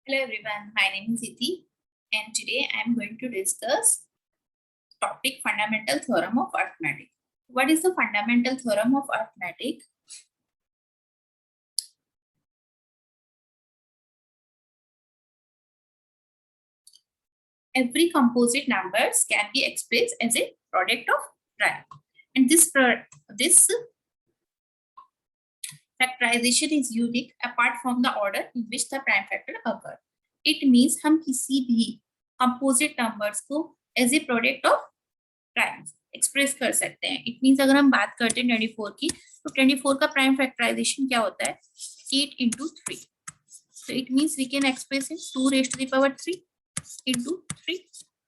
Hello everyone, my name is Iti and today I am going to discuss topic fundamental theorem of arithmetic. What is the fundamental theorem of arithmetic? Every composite numbers can be expressed as a product of prime, and this factorization is unique apart from the order in which the prime factor occur. It means हम किसी भी composite numbers को as a product of primes express कर सकते हैं. It means अगर हम बात करते हैं 24 की, तो 24 का प्राइम फैक्टराइजेशन क्या होता है? 8 into 3. So it means we can express it 2 raised to the power 3 into 3.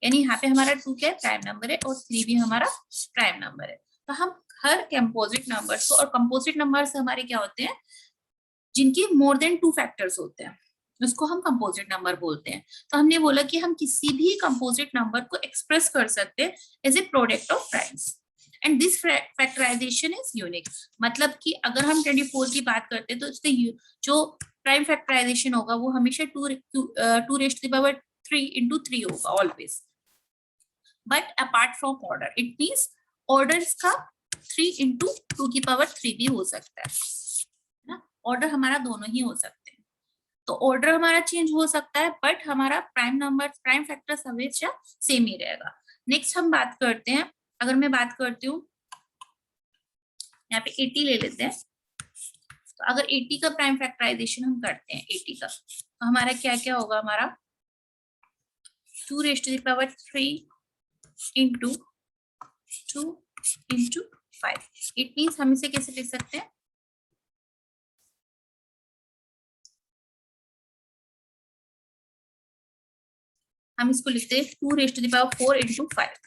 यानी यहाँ पे हमारा 2 क्या है? प्राइम नंबर है और 3 भी हमारा प्राइम नंबर है. तो हम हर कंपोजिट नंबर्स को, और कंपोजिट नंबर्स हमारे क्या होते हैं? जिनके मोर देन 2 फैक्टर्स होते हैं, उसको हम कंपोजिट नंबर बोलते हैं. तो हमने बोला कि हम किसी भी कंपोजिट नंबर को एक्सप्रेस कर सकते हैं as a product of primes, and this factorization is unique. मतलब कि अगर हम 24 की बात करते हैं तो इसके जो प्राइम फैक्टराइजेशन होगा वो हमेशा 2 raised to the power 3 into 3 होगा always. But apart from order, it means order का 3 into 2 की पावर 3 भी हो सकता है ना. ऑर्डर हमारा दोनों ही हो सकते हैं. तो ऑर्डर हमारा चेंज हो सकता है बट हमारा प्राइम नंबर, प्राइम फैक्टर हमेशा सेम ही रहेगा. नेक्स्ट हम बात करते हैं, अगर मैं बात करती हूँ यहाँ पे 80 ले लेते हैं. तो अगर 80 का प्राइम फैक्टराइजेशन हम करते हैं 80 का, तो हमारा क्या क्या होगा? हमारा 2 raised to the power 3 into 2 into 5. It means हम इसे कैसे लिख सकते हैं? हम इसको लिखते हैं 2 raised to the power 4 into 5.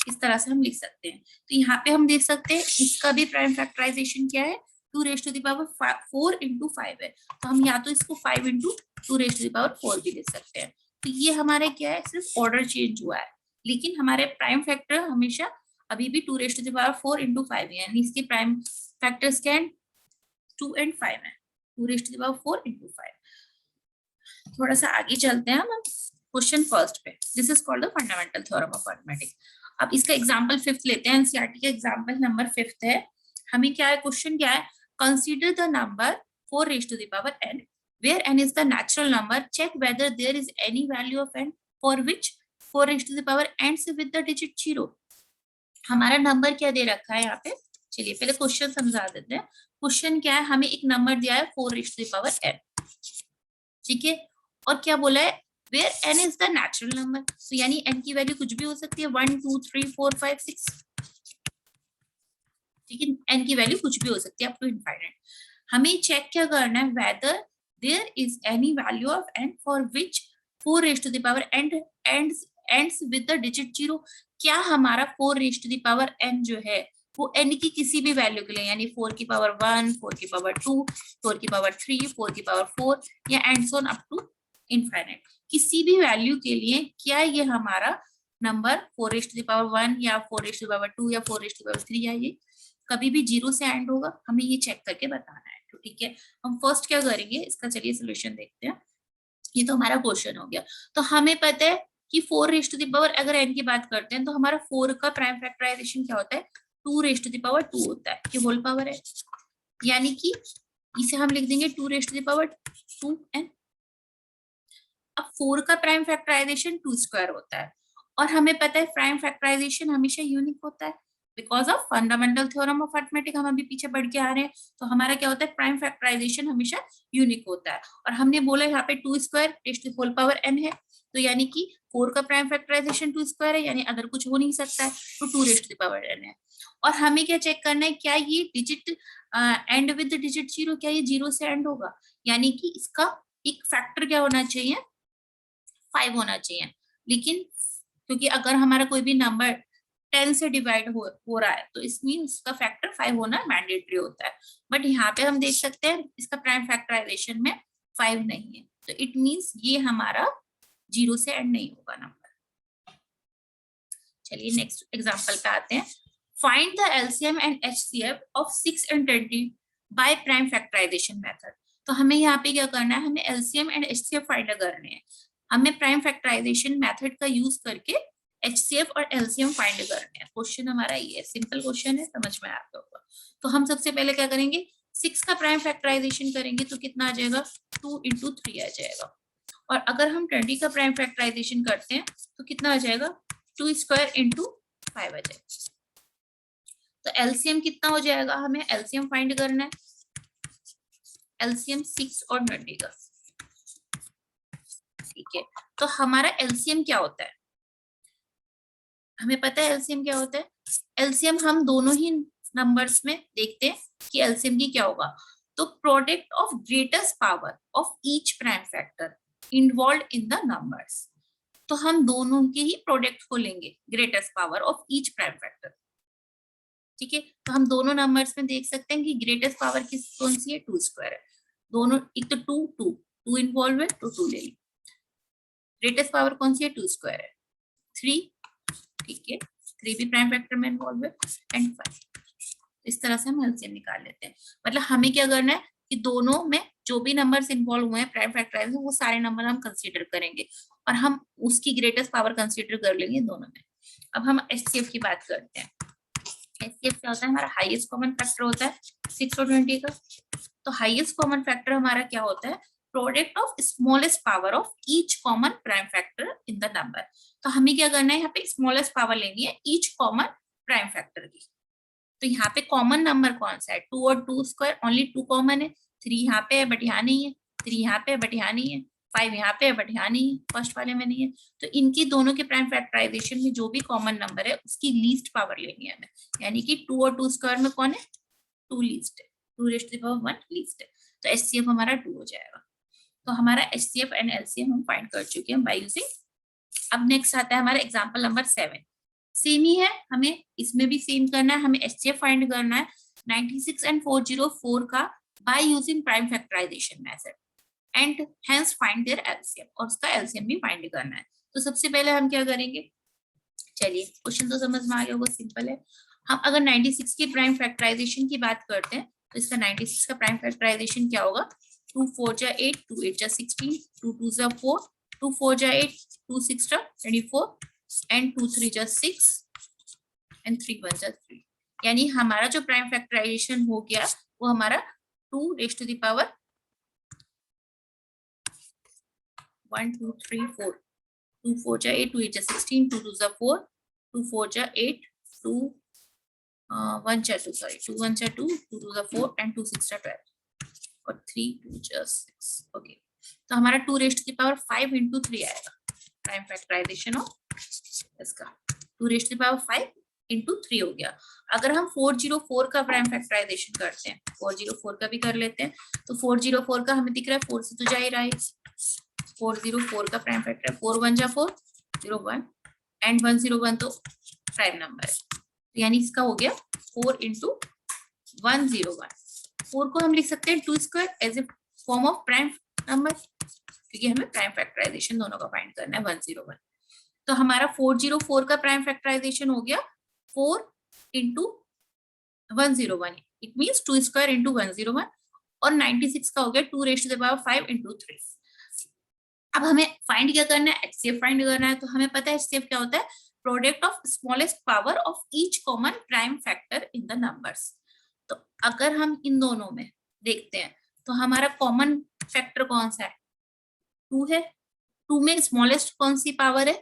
इस तरह से हम लिख सकते हैं. तो यहाँ पे हम देख सकते हैं इसका भी प्राइम फैक्टराइजेशन क्या है? 2 raised to the power 4 into 5 है. तो हम या तो इसको 5 into 2 raised to the power 4 भी लिख सकते हैं. तो ये हमारे क्या है? सिर्फ ऑर्डर चेंज हुआ है, लेकिन हमारे प्राइम फैक्टर हमेशा अभी भी 2 raised to the power 4 into 5 है. यानी इसके प्राइम फैक्टर्स क्या है? 2 and 5 है. 2 raised to the power 4 into 5. थोड़ा सा आगे चलते हैं हम क्वेश्चन फर्स्ट पे. This is called the fundamental theorem of arithmetic. अब इसका एग्जांपल 5th लेते हैं. एनसीईआरटी का एग्जांपल नंबर 5th है. हमें क्या है? क्वेश्चन क्या है? Consider the number 4 raised to the power n where n is the natural number. Check whether there is any value of n for which 4 raised to the power ends with the digit 0. हमारा number क्या दे रखा है यहाँ पे? चलिए पहले question समझा देते हैं. क्वेश्चन क्या है? हमें एक नंबर दिया है 4 raised to the power n. ठीक है, और क्या बोला है? Where n is the natural number. तो यानी n की वैल्यू कुछ भी हो सकती है, 1 2 3 4 5 6. ठीक है, n की वैल्यू कुछ भी हो सकती है अप टू इनफाइनाइट. हमें चेक क्या करना है? whether there is any value of n for which 4 raised to the power ends with the digit 0. क्या हमारा 4 raised to the power n जो है वो n की किसी भी वैल्यू के लिए, यानी 4 की पावर 1, 4 की पावर 2, 4 की पावर 3, 4 की पावर 4 या and on up to infinite, किसी भी वैल्यू के लिए क्या ये हमारा number 4 raised to the power 1 या 4 raised to the power 2 या 4 raised to the power 3 या ये कभी भी 0 से एंड होगा? हमें ये चेक करके बताना है. तो ठीक है, हम फर्स्ट क्या करेंगे? इसका चलिए सोल्यूशन देखते हैं. ये तो हमारा क्वेश्चन हो गया. तो हमें पता है कि 4 raised to the power, अगर n की बात करते हैं तो हमारा 4 का प्राइम फैक्टराइजेशन क्या होता है? 2 raised to the power 2 होता है, ये होल पावर है. यानी कि इसे हम लिख देंगे 2 raised to the power 2n. अब 4 का प्राइम फैक्टराइजेशन 2 स्क्वायर होता है, और हमें पता है प्राइम फैक्टराइजेशन हमेशा यूनिक होता है because of fundamental theorem of arithmetic. हम अभी पीछे बढ़ के आ रहे हैं, तो हमारा क्या होता है? प्राइम फैक्टराइजेशन हमेशा यूनिक होता है. और हमने बोला यहाँ पे 2 square raised to whole power n है, तो यानी कि 4 का प्राइम फैक्टराइजेशन 2 स्क्वायर है, यानी अगर कुछ हो नहीं सकता है तो 2 रेज़्ड टू पावर n है. और हमें क्या चेक करना है? क्या ये डिजिट एंड विद डिजिट 0, क्या ये 0 से एंड होगा? यानी कि इसका एक फैक्टर क्या होना चाहिए? 5 होना चाहिए. लेकिन क्योंकि अगर हमारा कोई भी नंबर 10 से डिवाइड हो रहा है तो इसमें उसका फैक्टर 5 होना मैंडेटरी होता है. बट यहाँ पे हम देख सकते हैं इसका प्राइम फैक्टराइजेशन में 5 नहीं है, तो इट मींस ये हमारा 0 से एंड नहीं होगा नंबर. चलिए नेक्स्ट एग्जांपल पे आते हैं. Find the LCM and HCF of 6 and 20 by prime factorization method. तो हमें यहाँ पे क्या करना है, हमें एलसीएम एंड एचसीएफ फाइंड करने हैं। हमें प्राइम फैक्टराइजेशन मेथड का यूज करके एचसीएफ और एलसीएम फाइंड करने हैं। क्वेश्चन हमारा ये है, सिंपल क्वेश्चन है, समझ में आता होगा। तो हम सबसे पहले क्या करेंगे, 6 का प्राइम फैक्टराइजेशन करेंगे तो कितना आ जाएगा, 2 × 3 आ जाएगा। और अगर हम 20 का प्राइम फैक्टराइजेशन करते हैं तो कितना आ जाएगा, 2² × 5 आ जाएगा। तो एलसीएम कितना हो जाएगा, हमें एलसीएम फाइंड करना है। एलसीएम 6 और 20 का, ठीक है। तो हमारा एलसीएम क्या होता है, हमें पता है एलसीएम क्या होता है। एलसीएम हम दोनों ही नंबर्स में देखते हैं कि एलसीएम की क्या होगा। तो product of greatest power of each prime factor involve in the numbers. तो हम दोनों के ही प्रोडक्ट को लेंगे, greatest power of each prime factor, ठीक है। तो हम दोनों नंबर्स में देख सकते हैं कि ग्रेटेस्ट पावर कौन सी है, 2² है। दोनों, एक तो 2 इन्वॉल्व है तो 2 ले ली। ग्रेटेस्ट पावर कौन सी है, 2² है। 3, ठीक है, 3 भी प्राइम फैक्टर में इन्वॉल्व है, एंड 5। इस तरह से हम एलसीएम निकाल लेते हैं। मतलब हमें क्या करना है कि दोनों में जो भी नंबर्स इन्वॉल्व हुए हैं प्राइम फैक्टराइजेशन, वो सारे नंबर हम कंसीडर करेंगे और हम उसकी ग्रेटेस्ट पावर कंसीडर कर लेंगे दोनों में। अब हम एचसीएफ की बात करते हैं। एचसीएफ क्या होता है, हमारा हाईएस्ट कॉमन फैक्टर होता है 6 और 20 का। तो हाईएस्ट कॉमन फैक्टर हमारा क्या होता है, product of smallest power of each common prime factor in the number. तो हमें क्या करना है, यहाँ पे स्मॉलेस्ट पावर लेनी है ईच कॉमन प्राइम फैक्टर की। तो यहाँ पे कॉमन नंबर कौन सा है, 2 और 2², ओनली 2 कॉमन है। 3 यहाँ पे है बट यहाँ नहीं है, 3 यहाँ पे है बट यहाँ नहीं है, 5 यहाँ पे है बट यहाँ नहीं है, फर्स्ट वाले में नहीं है। तो इनकी दोनों के प्राइम फैक्टराइजेशन में जो भी कॉमन नंबर है उसकी लीस्ट पावर लेनी है हमें। यानी कि 2 और 2² में कौन है, 2 लीस्ट है, 2⁻1 लीस्ट है। तो एचसीएफ हमारा 2 हो जाएगा। तो हमारा एचसीएफ एंड एलसीएम हम फाइंड कर चुके हैं बाय यूजिंग। अब नेक्स्ट आता है हमारा एग्जांपल नंबर 7। सेम ही है, हमें इसमें भी सेम करना है, हमें एचसीएफ फाइंड करना है 96 and 404 का by using prime factorization method and hence find their LCM, और उसका एलसीएम भी फाइंड करना है। तो सबसे पहले हम क्या करेंगे, चलिए क्वेश्चन तो समझ में आ गया होगा, सिंपल है। हम अगर 96 की प्राइम फैक्टराइजेशन की बात करते हैं तो इसका 96 का प्राइम फैक्टराइजेशन क्या होगा, 2 4 जा 8, 2 8 जा 16, 2 2 जा 4, 2 4 जा 8, 2 6 जा 24, एंड 2 3 जा 6, एंड 3 1 जा 3। यानी हमारा जो प्राइम फैक्टराइजेशन हो गया वो हमारा 2⁻1 2 3 4, 2 4 जा 8, 2 8 जा 16, 2 2 जा 4, 2 4 जा 8, 2 1 जा 2, सॉरी 2 1 जा 2, 2 2 जा 4, एंड 2 6 जा 12, और 3 2 जा 6। ओके, तो हमारा 2⁻5 × 3 आएगा प्राइम फैक्टराइजेशन ऑफ इसका, 2⁻5 × 3 हो गया। अगर हम 404 का प्राइम फैक्टराइजेशन करते हैं, 404 का भी कर लेते हैं। तो 404 का हमें दिख रहा है 4 से तो जा ही रहा है, 404 का प्राइम फैक्टर 4 1 जा 4, 0 1, एंड 101 तो प्राइम नंबर है, तो यानी इसका हो गया 4 × 101। 4 को हम लिख सकते हैं 2² as a form of prime number, क्योंकि हमें प्राइम फैक्टराइजेशन दोनों का फाइंड करना है 101। तो हमारा 404 का प्राइम फैक्टराइजेशन हो गया 4 × 101, इट मींस 2² × 101, और 96 का हो गया 2⁻5 × 3। अब हमें फाइंड क्या करना है, एचसीएफ फाइंड करना है। तो हमें पता है एचसीएफ क्या होता है, product of smallest power of each common prime factor in the numbers. तो अगर हम इन दोनों में देखते हैं तो हमारा कॉमन फैक्टर कौन सा है, 2 है। 2 में स्मॉलेस्ट कौन सी पावर है,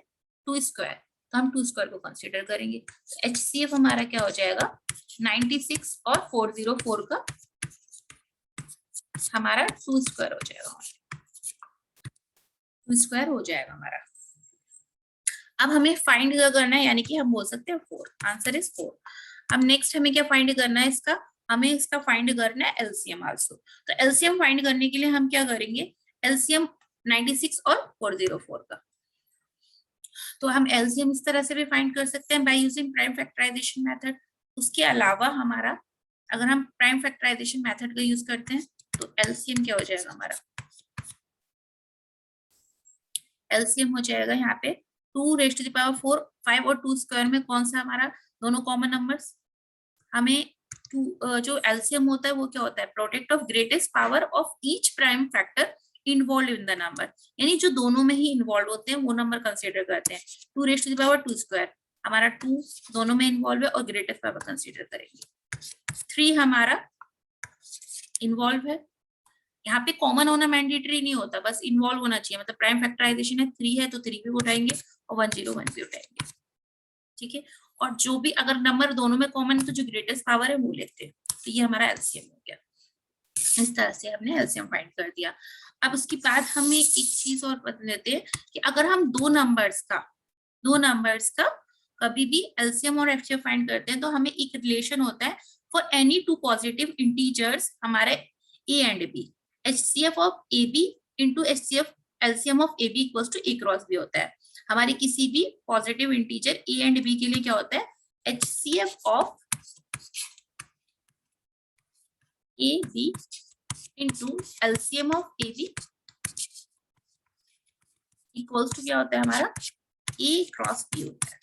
2², तो हम 2² को कंसीडर करेंगे। तो एचसीएफ हमारा क्या हो जाएगा, 96 और 404 का हमारा 2² हो जाएगा, 2² हो जाएगा हमारा। अब हमें फाइंड करना है, यानी कि हम बोल सकते हैं 4, आंसर इज 4। अब नेक्स्ट हमें क्या फाइंड करना है इसका, हमें इसका फाइंड करना है एलसीएम आल्सो। तो एलसीएम फाइंड करने के लिए हम क्या करेंगे, एलसीएम 96 और 404 का, तो हम एलसीएम इस तरह से भी फाइंड कर सकते हैं by using prime factorization method. उसके अलावा हमारा अगर हम प्राइम फैक्टराइजेशन मेथड का यूज करते हैं तो एलसीएम क्या हो जाएगा हमारा, एलसीएम हो जाएगा यहाँ पे 2⁻4, 5 और 2² में कौन सा हमारा दोनों कॉमन नंबर्स, हमें जो एलसीएम होता है वो क्या होता है, product of greatest power of each prime factor involve in the number, यानी जो दोनों में ही इन्वॉल्व होते हैं वो नंबर कंसीडर करते हैं। 2^2 हमारा 2 दोनों में इन्वॉल्व है और ग्रेटेस्ट पावर कंसीडर करेंगे। 3 हमारा इन्वॉल्व है, यहाँ पे कॉमन होना मैंडेटरी नहीं होता, बस इन्वॉल्व होना चाहिए, मतलब प्राइम फैक्टराइजेशन है 3 है तो 3 भी उठाएंगे और 1 0 1 भी उठाएंगे, ठीक है। और जो भी अगर नंबर दोनों में कॉमन है तो जो ग्रेटेस्ट पावर है वो लेते हैं, तो ये हमारा एलसीएम हो गया। इस तरह से हमने एलसीएम फाइंड कर दिया। अब उसके बाद हमें एक चीज और बता देते हैं कि अगर हम दो नंबर्स का कभी भी एलसीएम और एफसीएफ फाइंड करते हैं तो हमें एक रिलेशन होता है for any two positive integers हमारे A and B, HCF of A B into HCF LCM of A B equals to A cross B होता है। हमारे किसी भी positive integer A and B के लिए क्या होता है, HCF of A B into LCM of A B equals to क्या होता है हमारा ए क्रॉस बी होता है,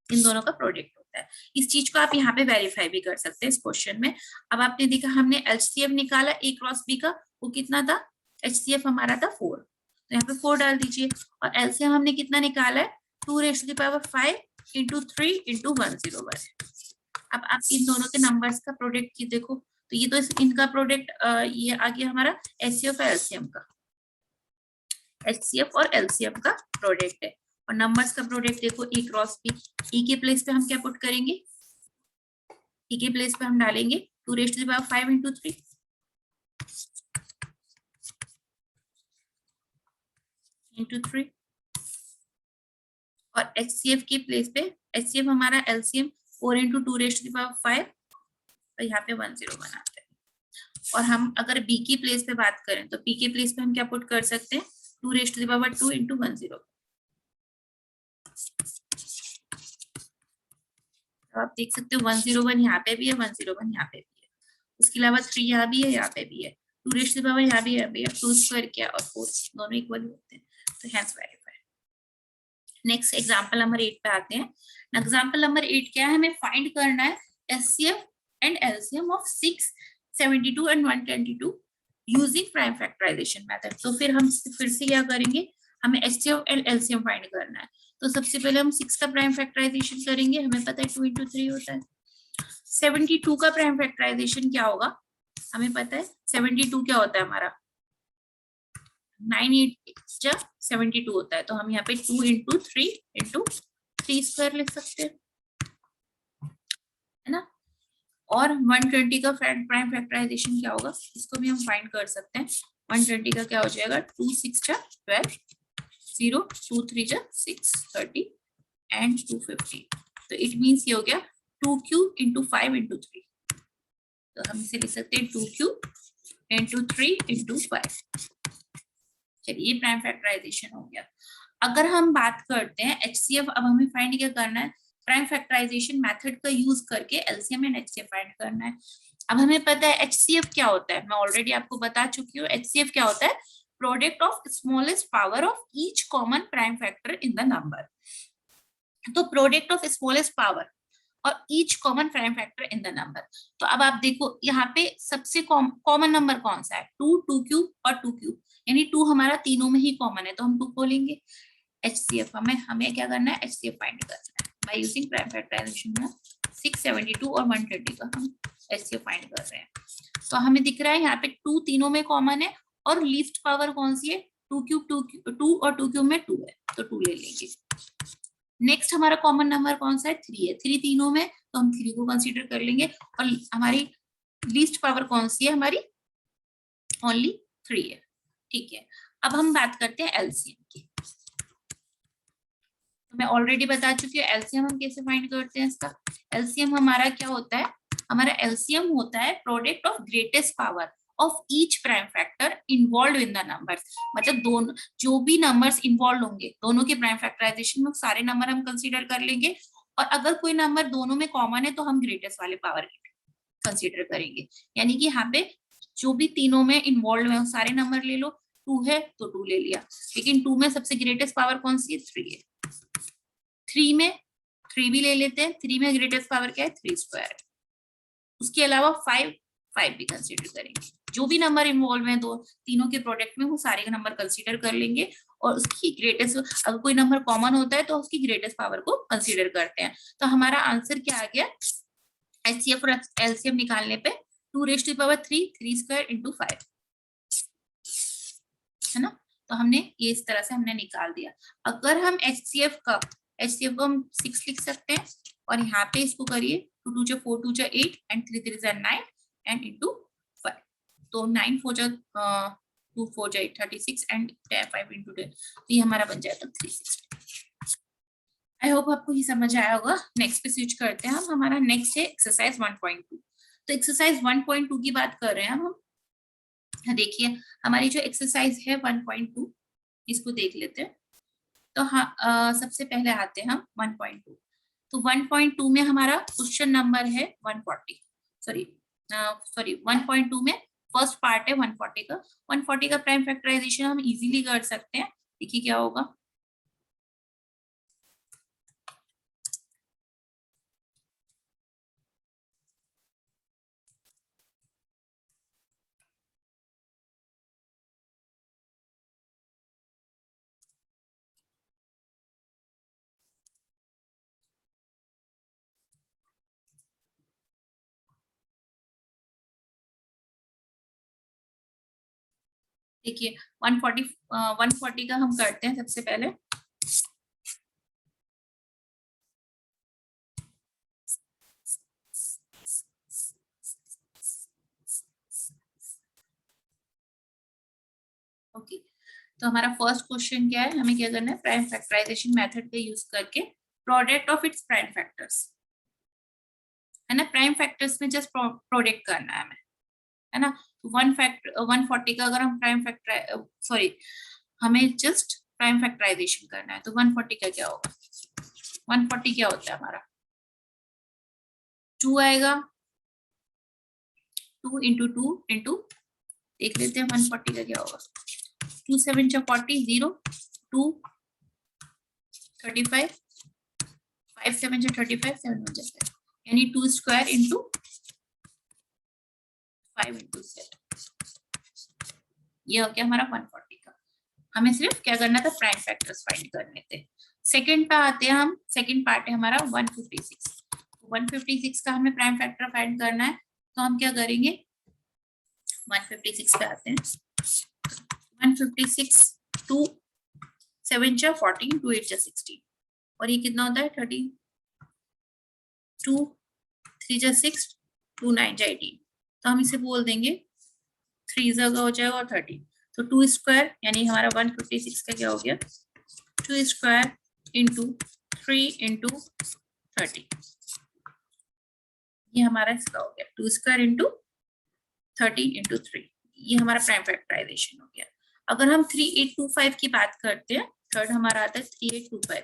इन दोनों का प्रोडक्ट होता है। इस चीज को आप यहाँ पे वेरीफाई भी कर सकते हैं इस क्वेश्चन में। अब आपने देखा हमने HCF निकाला ए क्रॉस बी का, वो कितना था, HCF हमारा था 4, तो यहाँ पे 4 डाल दीजिए। और एलसीएम हमने कितना निकाला है 2^5 इंटू 3 इंटू 101। अब आप इन दोनों के नंबर्स का प्रोडक्ट की देखो, तो ये तो इनका प्रोडक्ट ये आ गया हमारा HCF एलसीएम का, HCF और एलसीएम का प्रोडक्ट है। और नंबर्स का प्रोडक्ट देखो ए क्रॉस बी, ई के प्लेस पे हम क्या पुट करेंगे, ई के प्लेस पे हम डालेंगे 2^5 इंटू 3 इंटू 3, और HCF के प्लेस पे HCF हमारा एलसीएम 4 इंटू 2^5, तो यहाँ पे 101 आता है। और हम अगर बी की प्लेस पे बात करें तो बी के प्लेस पे हम क्या पुट कर सकते हैं 2^2 इंटू 101, तो आप देख सकते हो 101 यहाँ पे भी है, 101 यहाँ पे भी है, उसके अलावा 3 यहाँ भी है, यहाँ पे भी है, 2^, यहाँ भी है, 2 स्क्वायर क्या और 4 दोनों इक्वल होते हैं, तो hence verified. Next example number 8 पे आते हैं। एग्जांपल नंबर 8 क्या है, हमें फाइंड करना है HCF and LCM of 6, 72 and 122 using prime factorization method. तो फिर हम फिर से क्या करेंगे, हमें HCF एंड एलसीएम फाइंड करना है। तो सबसे पहले हम 6 का प्राइम फैक्टराइजेशन करेंगे, हमें पता है 2 इंटू 3 होता है। 72 का प्राइम फैक्टराइजेशन क्या होगा, हमें पता है 72 क्या होता है हमारा 9 8 72 होता है, तो हम यहाँ पे 2 इंटू 3 इंटू 3 स्क्वायर लिख सकते हैं, है ना। और 120 का प्राइम फैक्टराइजेशन क्या होगा, इसको भी हम फाइंड कर सकते हैं। 120 का क्या हो जाएगा 2 6 12, 0 2 3 6 30 एंड 250, तो इट मीन्स ये हो गया 2 क्यूब इंटू 5 इंटू 3, तो हम इसे लिख सकते हैं 2 क्यूब इंटू 3 इंटू 5। चलिए प्राइम फैक्टराइजेशन हो गया। अगर हम बात करते हैं HCF, अब हमें फाइंड क्या करना है, प्राइम फैक्टराइजेशन मेथड का यूज करके एलसीएम एंड HCF फाइंड करना है। अब हमें पता है HCF क्या होता है, मैं ऑलरेडी आपको बता चुकी हूँ। HCF क्या होता है, product of smallest power of each common prime factor in the number. तो प्रोडक्ट ऑफ स्मॉलेस्ट पावर और each common prime factor in the number. तो अब आप देखो यहाँ पे सबसे कॉमन नंबर कौन सा है, 2 2 क्यूब और 2 क्यूब, यानी 2 हमारा तीनों में ही कॉमन है, तो हम 2 को लेंगे। HCF हमें क्या करना है, HCF फाइंड करना है बाय यूजिंग प्राइम फैक्टराइजेशन में। 6 72 और 120 का हम HCF फाइंड कर रहे हैं। तो हमें दिख रहा है यहाँ पे 2 तीनों में कॉमन है, और लीस्ट पावर कौन सी है 2 क्यूब 2 और 2 क्यूब में 2 है, तो 2 ले लेंगे। नेक्स्ट हमारा कॉमन नंबर कौन सा है 3 है, 3 तीनों में, तो हम 3 को कंसीडर कर लेंगे। और हमारी लीस्ट पावर कौन सी है, हमारी ओनली 3 है, ठीक है। अब हम बात करते हैं एलसीएम की। तो मैं ऑलरेडी बता चुकी हूँ एलसीएम हम कैसे फाइंड करते हैं इसका। एलसीएम हमारा क्या होता है, हमारा एलसीएम होता है product of greatest power of each prime factor involve in the numbers. मतलब दोनों जो भी नंबर्स इन्वॉल्व होंगे दोनों के प्राइम फैक्टराइजेशन में सारे नंबर हम कंसीडर कर लेंगे, और अगर कोई नंबर दोनों में कॉमन है तो हम ग्रेटेस्ट वाले पावर कंसीडर करेंगे। यानी कि यहाँ पे जो भी तीनों में इन्वॉल्व है सारे नंबर ले लो, 2 है तो 2 ले लिया, लेकिन 2 में सबसे ग्रेटेस्ट पावर कौन सी है 3 है, 3 में 3 भी ले लेते हैं। 3 में ग्रेटेस्ट पावर क्या है 3 स्क्वायर है, उसके अलावा 5 भी कंसीडर करेंगे। जो भी नंबर इन्वॉल्व है दो तीनों के प्रोडक्ट में वो सारे का नंबर कंसीडर कर लेंगे और उसकी ग्रेटेस्ट, अगर कोई नंबर कॉमन होता है तो उसकी ग्रेटेस्ट पावर को कंसीडर करते हैं। तो हमारा आंसर क्या आ गया, एचसीएफ और एलसीएम निकालने पे 2⁻³ 3 स्क्वायर इंटू 5 है ना। तो हमने ये इस तरह से हमने निकाल दिया। अगर हम एचसीएफ को हम 6 लिख सकते हैं और यहाँ पे इसको करिए 2 2 4 2 8 एंड 3 3 9 एंड इंटू 5। तो 9 4 2 4 8 36 एंड 5 इंटू 10, तो ये हमारा बन जाएगा 360। आई होप आपको ये समझ आया होगा। नेक्स्ट पे स्विच करते हैं हम। हमारा नेक्स्ट है एक्सरसाइज 1.2। तो एक्सरसाइज 1.2 की बात कर रहे हैं हम। देखिए हमारी जो एक्सरसाइज है 1.2 इसको देख लेते हैं। तो हाँ सबसे पहले आते हैं हम 1.2। तो 1.2 में हमारा क्वेश्चन नंबर है 140, सॉरी 1.2 में फर्स्ट पार्ट है 140 का। 140 का प्राइम फैक्टराइजेशन हम इजीली कर सकते हैं। देखिए क्या होगा, देखिए 140 का हम करते हैं सबसे पहले। ओके तो हमारा फर्स्ट क्वेश्चन क्या है, हमें क्या करना है, प्राइम फैक्टराइजेशन मेथड का यूज करके product of its prime factors, है ना। प्राइम फैक्टर्स में जस्ट प्रोडक्ट करना है हमें, है ना। 140 का अगर हम प्राइम फैक्टर हमें जस्ट प्राइम फैक्टराइजेशन करना है तो 140 का क्या होगा, 140 क्या होता है हमारा 2 आएगा, 2 इंटू 2 इंटू, देख लेते हैं 140 का क्या होगा, 2 7 40 0 2 35 5 7 35 7 1 5, यानी 2 स्क्वायर इंटू 5 इंटू 7, ये हो गया हमारा 140 का। हमें सिर्फ क्या करना था, प्राइम फैक्टर्स फाइंड करने थे। सेकंड पे आते हैं हम, सेकंड पार्ट है हमारा 156। 156 का हमें प्राइम फैक्टर फाइंड करना है, तो हम क्या करेंगे, 156 पे आते हैं। 156 2 7 14 2 8 16, और ये कितना होता है 30, 2 3 6 2 9 18, तो हम इसे बोल देंगे 3 जगह हो जाएगा और 30, तो 2 स्क्वायर यानी हमारा 156 का क्या हो गया, 2 स्क्वायर इंटू 3 इंटू 30, ये हमारा इसका हो गया 2 स्क्वायर इंटू 30 इंटू 3, ये हमारा प्राइम फैक्टराइजेशन हो गया। अगर हम 3825 की बात करते हैं, थर्ड हमारा आता है 3825।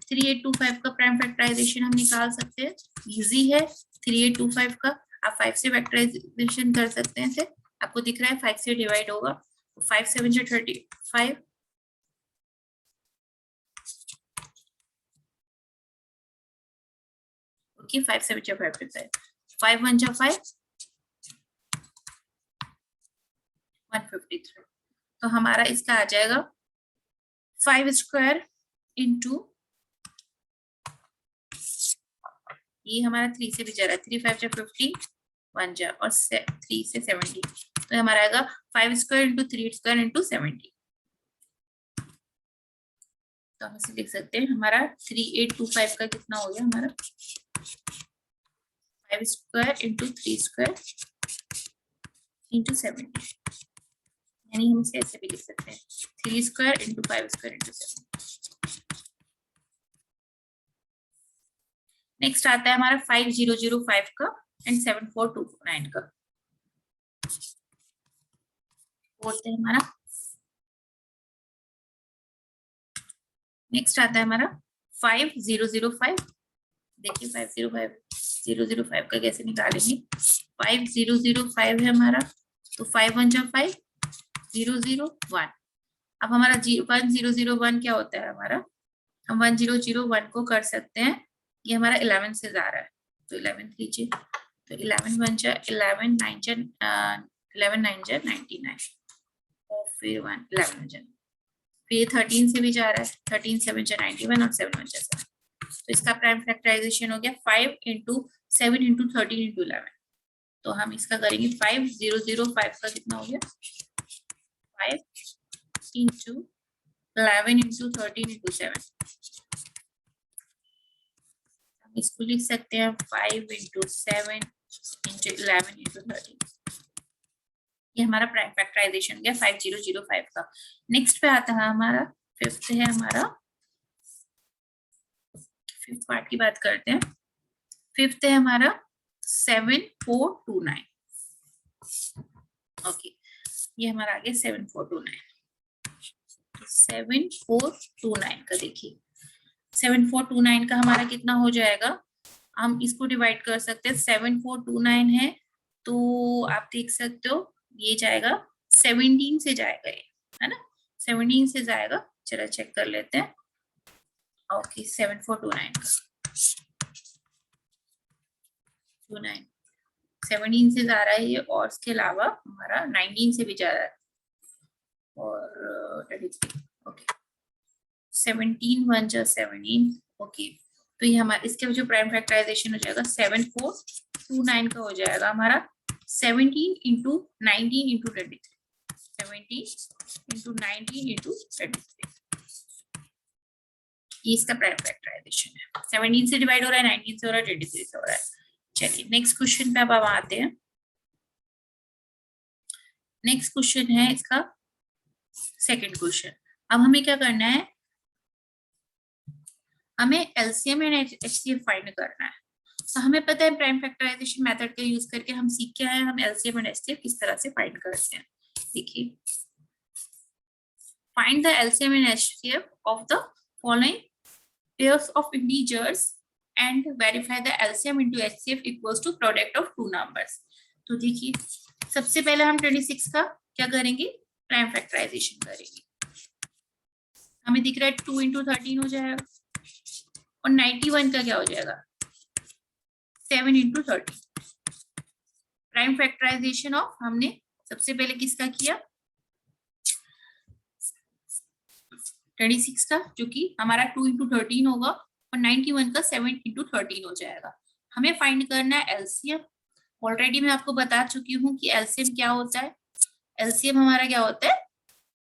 3825 का प्राइम फैक्टराइजेशन हम निकाल सकते हैं, इजी है 3825 का। आप 5 से फैक्टराइजेशन कर सकते हैं, आपको दिख रहा है 5 से डिवाइड होगा, 5 7 35, ओके 5 7 55, 5 1 5 153, तो हमारा इसका आ जाएगा 5 स्क्वायर इंटू, ये हमारा 3 से भी जा रहा है, 3 5 50 1 जा और 3 से 70, तो हमारा आएगा 5 स्क्वायर इंटू 3 स्क्वायर इंटू 70, तो हम इसे लिख सकते हैं हमारा 3825 का कितना हो गया हमारा 5 स्क्वायर इंटू 3 स्क्वायर इंटू 70, यानी हम इसे ऐसे भी लिख सकते हैं 3 square into 5 square into 70। Next आता है हमारा 5005 का एंड 7429 का, बोलते हैं हमारा। नेक्स्ट आता है हमारा 5005, देखिए 5005 का कैसे निकालेंगे, 5005 है हमारा, तो 5 1 5 0 0 1, अब हमारा 1001 क्या होता है हमारा, हम 1001 को कर सकते हैं, ये हमारा 11 से जा रहा है, तो 11 लीजिए, तो 11 1 जा 11 9 जा 11 9 जा 99 और फिर 1 11 जा, फिर 13 से भी जा रहा है, 13 7 जा 91 और 7 1 जा 7। तो इसका प्राइम फैक्टराइजेशन हो गया 5 into 7 into 13 into 11। तो हम इसका करेंगे 5005 का कितना हो गया 5 into 11 into 13 into 7। हम इसको लिख सकते हैं 5 into 7 into 11 into 13। ये हमारा प्राइम फैक्टराइजेशन हो गया 5005 का। नेक्स्ट पे आता है हमारा फिफ्थ है हमारा, फिफ्थ पार्ट की बात करते हैं। फिफ्थ है हमारा 7429। ओके, ये हमारा आगे 7429। 7429 का देखिए 7429 का हमारा कितना हो जाएगा, हम इसको डिवाइड कर सकते हैं। 7429 है तो आप देख सकते हो ये जाएगा 17 से जाएगा, ये है ना 17 से जाएगा। चलो चेक कर लेते हैं। ओके 7429 का 29 17 से जा रहा है ये, और इसके अलावा हमारा 19 से भी जा रहा है और 33। ओके 17 1 जा 17। ओके तो ये हमारा इसके जो प्राइम फैक्टराइजेशन हो जाएगा 7429 का हो जाएगा हमारा 17 into 19 into 23। 17 into 19 into 23 ये इसका प्राइम फैक्टराइजेशन है। 17 से डिवाइड हो रहा है, 19 से हो रहा है, 23 से हो रहा है। चलिए नेक्स्ट क्वेश्चन पे अब हम आते हैं। नेक्स्ट क्वेश्चन है इसका सेकंड क्वेश्चन। अब हमें क्या करना है, हमें एलसीएम एंड एचसीएफ फाइंड करना है। तो हमें पता है प्राइम फैक्टराइजेशन मेथड का यूज करके हम सीख के आए हैं हम एलसीएम एंड एचसीएफ किस तरह से फाइंड करते हैं। देखिए, find the LCM and HCF of the following pairs of integers and verify the LCM into HCF equals to product of two numbers। तो देखिए सबसे पहले हम 26 का क्या करेंगे, प्राइम फैक्टराइजेशन करेंगे। हमें दिख रहा है 2 into 13 हो जाएगा, और 91 का क्या हो जाएगा 7 into 13। प्राइम फैक्टराइजेशन ऑफ हमने सबसे पहले किसका किया 26 का, जो कि हमारा 2 into 13 होगा, और 91 का 7 into 13 हो जाएगा। हमें फाइंड करना है एलसीएम। ऑलरेडी मैं आपको बता चुकी हूँ कि एलसीएम क्या होता है। एलसीएम हमारा क्या होता है,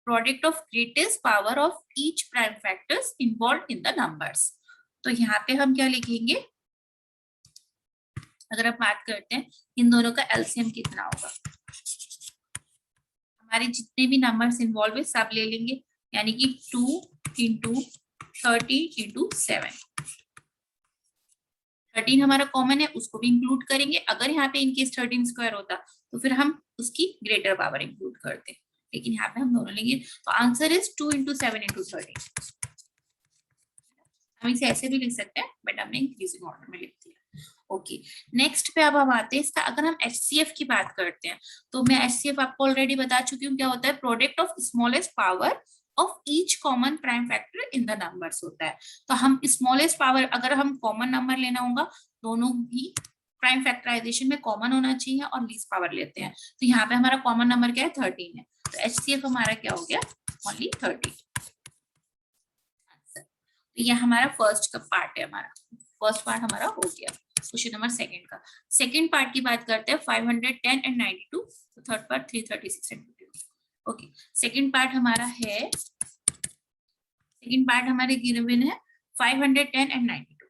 product of greatest power of each prime factors involve in the numbers. तो यहाँ पे हम क्या लिखेंगे, अगर आप बात करते हैं इन दोनों का एलसीएम कितना होगा, हमारे जितने भी नंबर्स इन्वॉल्व है सब ले लेंगे, यानी कि 2 into 13 into 7। 13 हमारा कॉमन है, उसको भी इंक्लूड करेंगे। अगर यहाँ पे इनकेस 13 स्क्वायर होता तो फिर हम उसकी ग्रेटर पावर इंक्लूड करते, लेकिन यहाँ पे हम दोनों लेंगे। तो आंसर इज 2 into 7 into 13। हम इसे ऐसे भी लिख सकते हैं, बट हमने इंक्रीजिंग ऑर्डर में लिख दिया। ओके नेक्स्ट पे अब हम आते हैं इसका, अगर हम एचसीएफ की बात करते हैं तो मैं एचसीएफ आपको ऑलरेडी बता चुकी हूँ क्या होता है, product of smallest power of each common prime factor in the numbers होता है। तो हम स्मॉलेस्ट पावर, अगर हम कॉमन नंबर लेना होगा, दोनों भी प्राइम फैक्टराइजेशन में कॉमन होना चाहिए और लीस्ट पावर लेते हैं। तो यहाँ पे हमारा कॉमन नंबर क्या है 13 है, तो एचसीएफ हमारा क्या हो गया ओनली 13। तो ये हमारा फर्स्ट का पार्ट है, हमारा फर्स्ट पार्ट हमारा हो गया। क्वेश्चन नंबर सेकंड का सेकंड पार्ट की बात करते हैं 510 एंड 92। तो third part 336 and 52। Okay second part हमारा है, सेकंड पार्ट हमारे गिवन है 510 एंड 92।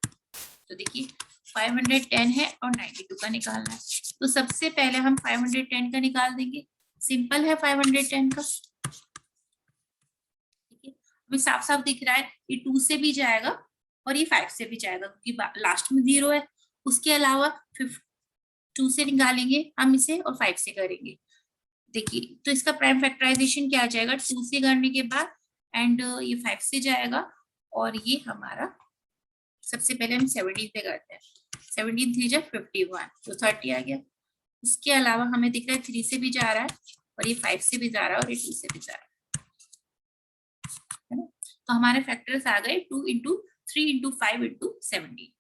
तो देखिए 510 है और 92 का निकालना है। तो सबसे पहले हम 510 का निकाल देंगे, सिंपल है 510 का। हमें साफ साफ दिख रहा है ये 2 से भी जाएगा और ये 5 से भी जाएगा, क्योंकि लास्ट में 0 है। उसके अलावा 2 से निकालेंगे हम इसे और 5 से करेंगे। देखिए तो इसका प्राइम फैक्टराइजेशन क्या आ जाएगा 2 से करने के बाद, एंड ये 5 से जाएगा, और ये हमारा सबसे पहले हम 17 पे करते हैं। 17 3 जा 51, तो 30 आ गया। उसके अलावा हमें दिख रहा है 3 से भी जा रहा है, और ये 5 से भी जा रहा है, और ये 2 से भी जा रहा है ना। तो हमारे फैक्टर्स आ गए 2 into 3 into 5 into 17।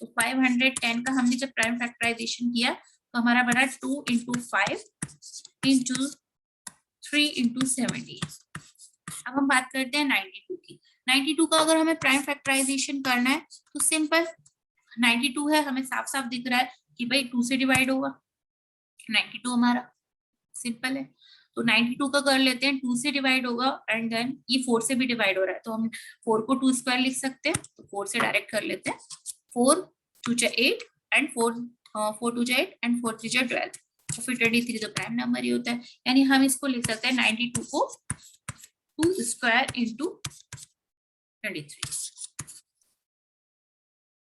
तो 510 का हमने जब प्राइम फैक्टराइजेशन किया तो हमारा बना 2 into 5 into 3 into 17। अब हम बात करते हैं 92 की। 92 का अगर हमें प्राइम फैक्टराइजेशन करना है तो सिंपल, 92 है, हमें साफ साफ दिख रहा है कि भाई 2 से डिवाइड होगा 92 हमारा, सिंपल है। तो 92 का कर लेते हैं, 2 से डिवाइड होगा एंड देन ये 4 से भी डिवाइड हो रहा है तो हम 4 को 2 स्क्वायर लिख सकते हैं, तो 4 से डायरेक्ट कर लेते हैं। 4 2 जा 8 एंड 4 2 जा 8 एंड 4 3 जा 12, तो फिर 23 तो प्राइम नंबर ही होता है, यानी हम इसको लिख सकते हैं 92 को 2 स्क्वायर इंटू 23।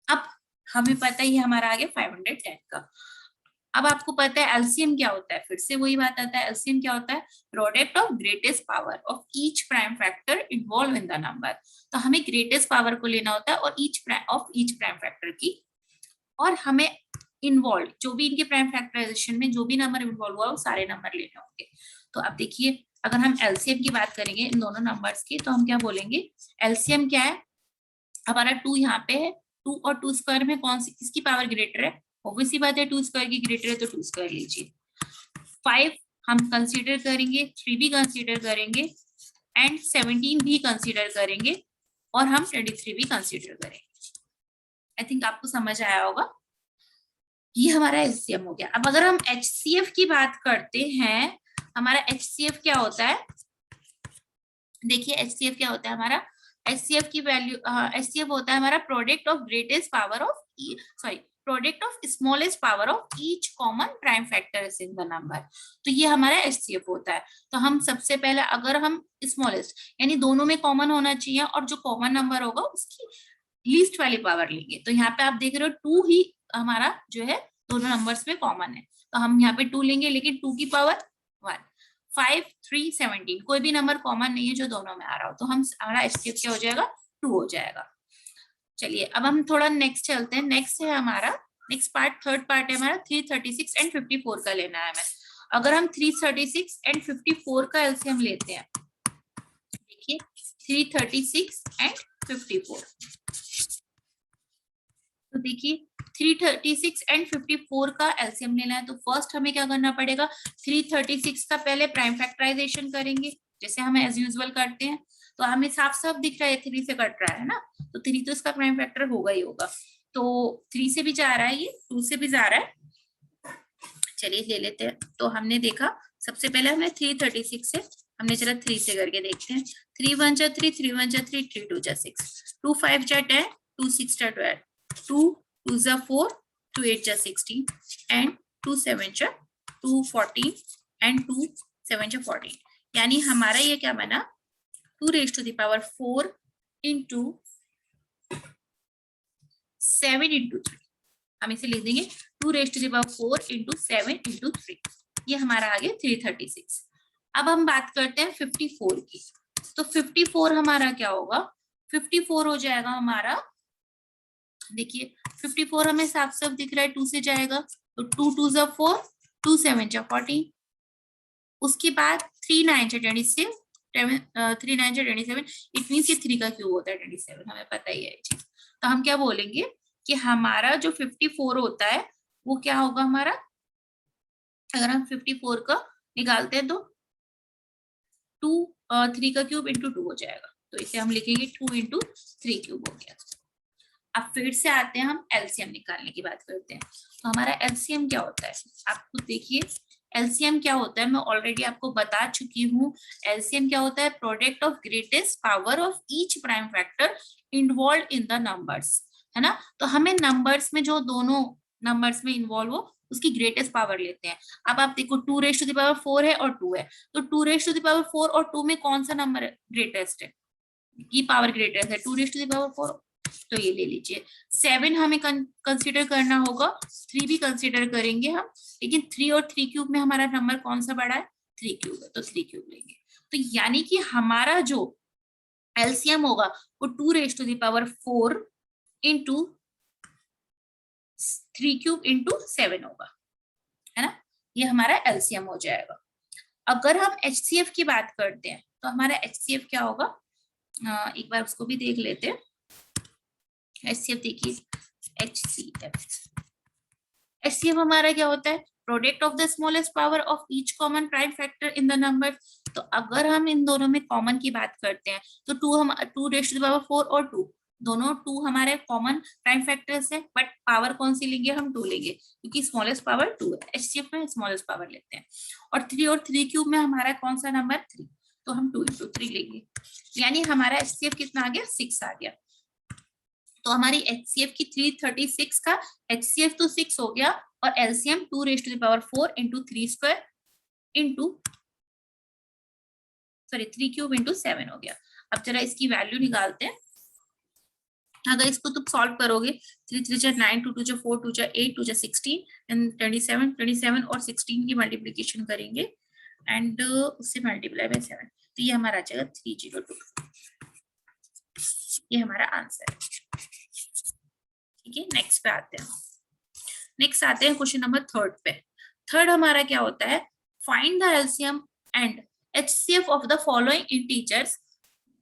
अब हमें पता ही हमारा आ गया 510 का। अब आपको पता है एलसीएम क्या होता है, फिर से वही बात आता है, एलसीएम क्या होता है, product of greatest power of each prime factor involve in the number. तो हमें ग्रेटेस्ट पावर को लेना होता है और ईच प्राइम फैक्टर की, और हमें इन्वॉल्व जो भी इनके प्राइम फैक्टराइजेशन में जो भी नंबर इन्वॉल्व हुआ वो सारे नंबर लेने होंगे। तो अब देखिए अगर हम एलसीएम की बात करेंगे इन दोनों नंबर्स की तो हम क्या बोलेंगे, एलसीएम क्या है, हमारा 2 यहाँ पे है, 2 और 2 स्क्वायर में कौन सी किसकी पावर ग्रेटर है, ऑब्वियसली बात है 2 स्क्वायर की ग्रेटर है तो 2 स्क्वायर लीजिए। 5 हम कंसीडर करेंगे, 3 भी कंसीडर करेंगे एंड 17 भी कंसीडर करेंगे और हम 23 भी कंसीडर करेंगे। आई थिंक आपको समझ आया होगा, ये हमारा एचसीएफ हो गया। अब अगर हम एचसीएफ की बात करते हैं, हमारा एचसीएफ क्या होता है, देखिए एचसीएफ क्या होता है हमारा, एचसीएफ की वैल्यू, एचसीएफ होता है हमारा product of greatest power of product of smallest power of each common prime factor in the number. तो ये हमारा एचसीएफ होता है। तो हम सबसे पहले अगर हम स्मॉलेस्ट यानी दोनों में कॉमन होना चाहिए और जो कॉमन नंबर होगा उसकी लीस्ट वाली पावर लेंगे। तो यहाँ पे आप देख रहे हो 2 ही हमारा जो है दोनों नंबर्स में कॉमन है, तो हम यहाँ पे 2 लेंगे, लेकिन 2 की पावर 1। 5 3 17 कोई भी नंबर कॉमन नहीं है जो दोनों में आ रहा हो, तो हम हमारा एचसीएफ क्या हो जाएगा, 2 हो जाएगा। चलिए अब हम थोड़ा नेक्स्ट चलते हैं। नेक्स्ट है हमारा नेक्स्ट पार्ट, थर्ड पार्ट है हमारा 336 एंड 54 का लेना है हमें। अगर हम 336 एंड 54 का एलसीएम लेते हैं, देखिए 336 एंड 54, तो देखिए 336 एंड 54 का एलसीएम लेना है तो फर्स्ट हमें क्या करना पड़ेगा, 336 का पहले प्राइम फैक्टराइजेशन करेंगे जैसे हम एज यूजुअल करते हैं। तो हमें साफ साफ दिख रहा है 3 से कट रहा है ना, तो 3 तो इसका प्राइम फैक्टर होगा ही होगा, तो 3 से भी जा रहा है, ये 2 से भी जा रहा है। चलिए ले लेते हैं। तो हमने देखा सबसे पहले हमने 336 से हमने चला 3 से करके देखते हैं। 3 1 जा 3, 3 1 जा 3, 3 2 जा 6, 2 5 जा 10, 2 6 जा 12, 2 2 जा 4, 2 8 जा 16 एंड 2 7 जा 2 14 एंड 2 7 जा 14, यानी हमारा ये क्या बना 2 raised to the power 4 into 7 into 3। हम इसे लिख देंगे 2 raised to the power 4 into 7 into 3। ये हमारा आ गया 336। अब हम बात करते हैं 54 की। तो 54 हमारा क्या होगा, 54 हो जाएगा हमारा, देखिए 54 हमें साफ साफ दिख रहा है 2 से जाएगा, तो 2 2 जा 4, 2 7 जा 14, उसके बाद 3 9 जा 26, 3 9 जा 27, इट मीन्स ये 3 का क्यूब होता है 27, हमें पता ही है ये चीज। तो हम क्या बोलेंगे कि हमारा जो 54 होता है वो क्या होगा हमारा, अगर हम 54 का निकालते हैं तो 2 3 का क्यूब इंटू 2 हो जाएगा, तो इसे हम लिखेंगे 2 इंटू 3 क्यूब हो गया। अब फिर से आते हैं हम एलसीएम निकालने की बात करते हैं। तो हमारा एलसीएम क्या होता है, आप खुद देखिए एलसीएम क्या होता है, मैं ऑलरेडी आपको बता चुकी हूँ। एलसीएम क्या होता है, product of greatest power of each prime factor involve in the numbers, है ना। तो हमें नंबर्स में जो दोनों नंबर्स में इन्वॉल्व हो उसकी ग्रेटेस्ट पावर लेते हैं। अब आप देखो 2 raised to the power 4 है और 2 है, तो 2 raised to the power 4 और 2 में कौन सा नंबर ग्रेटेस्ट है, की पावर ग्रेटेस्ट है 2 raised to the power 4, तो ये ले लीजिए। 7 हमें कंसीडर करना होगा, 3 भी कंसीडर करेंगे हम, लेकिन 3 और 3 क्यूब में हमारा नंबर कौन सा बड़ा है, 3 क्यूब है, तो 3 क्यूब लेंगे। तो यानी कि हमारा जो एलसीएम होगा वो 2 raised to the power 4 into 3 cube into 7 होगा, है ना, ये हमारा एलसीएम हो जाएगा। अगर हम एचसीएफ की बात करते हैं तो हमारा एचसीएफ क्या होगा, एक बार उसको भी देख लेते हैं। एचसीएफ देखिए HCF। HCF हमारा क्या होता है? Product of the smallest power of each common prime factor in the number. तो अगर हम इन दोनों में कॉमन की बात करते हैं तो 2 रेज़ टू द पावर 4 और 2 दोनों 2 हमारे कॉमन प्राइम फैक्टर्स है, बट पावर कौन सी लेंगे? हम 2 लेंगे क्योंकि स्मॉलेस्ट पावर 2 है। HCF में स्मॉलेस्ट पावर लेते हैं। और 3 क्यूब में हमारा कौन सा नंबर? 3, तो हम 2 into 3 लेंगे, यानी हमारा HCF कितना आ गया? 6 आ गया। तो हमारी HCF की 336 का HCF तो 6 हो गया और LCM 2 raise to the power 4 into 3 square into 3 cube into 7 हो गया। अब जरा इसकी वैल्यू निकालते हैं। अगर इसको तुम सॉल्व करोगे 3 3 जा 9, 2 2 जा 4, 2 जा 8, 2 जा 16 एंड 27 और 16 की मल्टीप्लिकेशन करेंगे एंड उससे मल्टीप्लाई बाय 7, तो ये हमारा आ जाएगा 3024। ये हमारा आंसर है। ठीक है, नेक्स्ट पे आते हैं। नेक्स्ट आते हैं क्वेश्चन नंबर 3 पे। थर्ड हमारा क्या होता है? Find the LCM and HCF of the following integers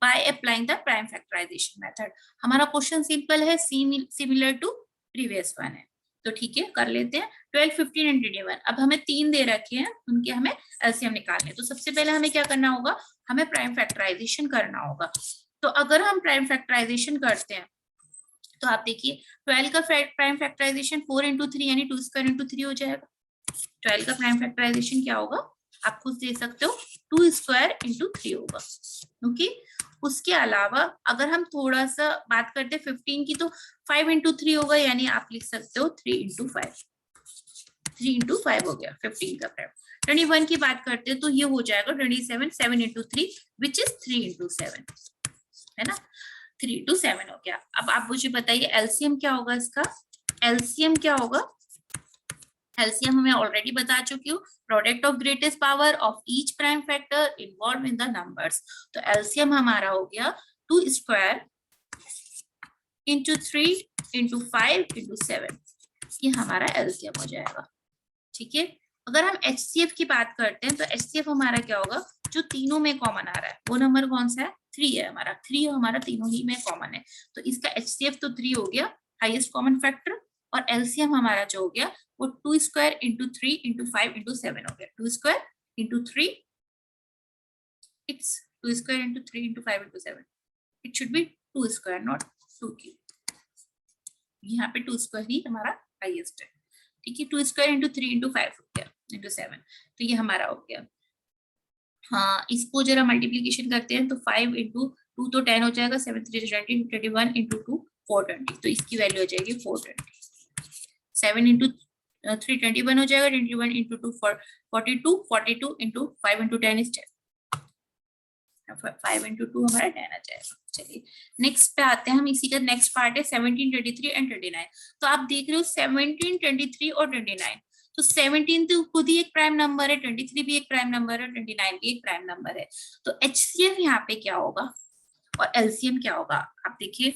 by applying the prime factorization method. हमारा क्वेश्चन सिंपल है, सिमिलर टू प्रीवियस वन है, तो ठीक है कर लेते हैं। 12, 15 एंड 21। अब हमें 3 दे रखे हैं, उनके हमें एलसीएम निकालने हैं। तो सबसे पहले हमें क्या करना होगा? हमें प्राइम फैक्टराइजेशन करना होगा। तो अगर हम प्राइम फैक्टराइजेशन करते हैं तो आप देखिए 12 का प्राइम फैक्टराइजेशन 4 into 3 यानी 2 स्क्वायर into 3 हो जाएगा। 12 का प्राइम फैक्टराइजेशन क्या होगा? आप खुद दे सकते हो, 2 स्क्वायर into 3 होगा। ओके, उसके अलावा अगर हम थोड़ा सा बात करते हैं 15 की, तो 5 into 3 होगा, यानी आप लिख सकते हो 3 into 5। 3 into 5 हो गया 15 का प्राइम। 21 की बात करते हैं तो ये हो जाएगा 27, 7 into 3 विच इज 3 into 7, है ना? 3 to 7 हो गया। अब आप मुझे बताइए एलसीएम क्या होगा इसका? एलसीएम क्या होगा? एलसीएम हमें ऑलरेडी बता चुकी हूँ, product of greatest power of each prime factor involve in the numbers. तो एलसीएम हमारा हो गया 2 स्क्वायर into 3 into 5 into 7, ये हमारा एलसीएम हो जाएगा। ठीक है, अगर हम HCF की बात करते हैं तो HCF हमारा क्या होगा? जो तीनों में कॉमन आ रहा है वो नंबर कौन सा है? 3 है हमारा। 3 हमारा तीनों ही में कॉमन है, तो इसका HCF तो 3 हो गया, हाईएस्ट कॉमन फैक्टर। और LCM हमारा जो हो गया वो 2 स्क्वायर into 3 into 5 into 7 हो गया। 2 square into 3, it's 2 square into 3 into 5 into 7, it should be 2 square not 2 cube. यहाँ पे 2 स्क्वायर ही हमारा हाईएस्ट है। ठीक है, 2 स्क्वायर into 3 into 5 हो गया into 7, तो ये हमारा हो गया। हाँ, इसको जरा मल्टीप्लीकेशन करते हैं तो 5 into 2 तो 10 हो जाएगा, 7 3 20, 21 into 2 420, तो इसकी वैल्यू हो जाएगी 420। 7 into 3 21 हो जाएगा, 21 into 2 42, 42 into 5 into 10 is 10, 5 into 2 हमारा 10 आ जाएगा। चलिए नेक्स्ट पे आते हैं हम। इसी का नेक्स्ट पार्ट है 17, 23 एंड 29। तो आप देख रहे हो 17, 23 और 29, तो 17 तो खुद ही एक प्राइम नंबर है, 23 भी एक प्राइम नंबर है, 29 भी एक प्राइम नंबर है। तो HCF यहाँ पे क्या होगा और LCM क्या होगा? आप देखिए,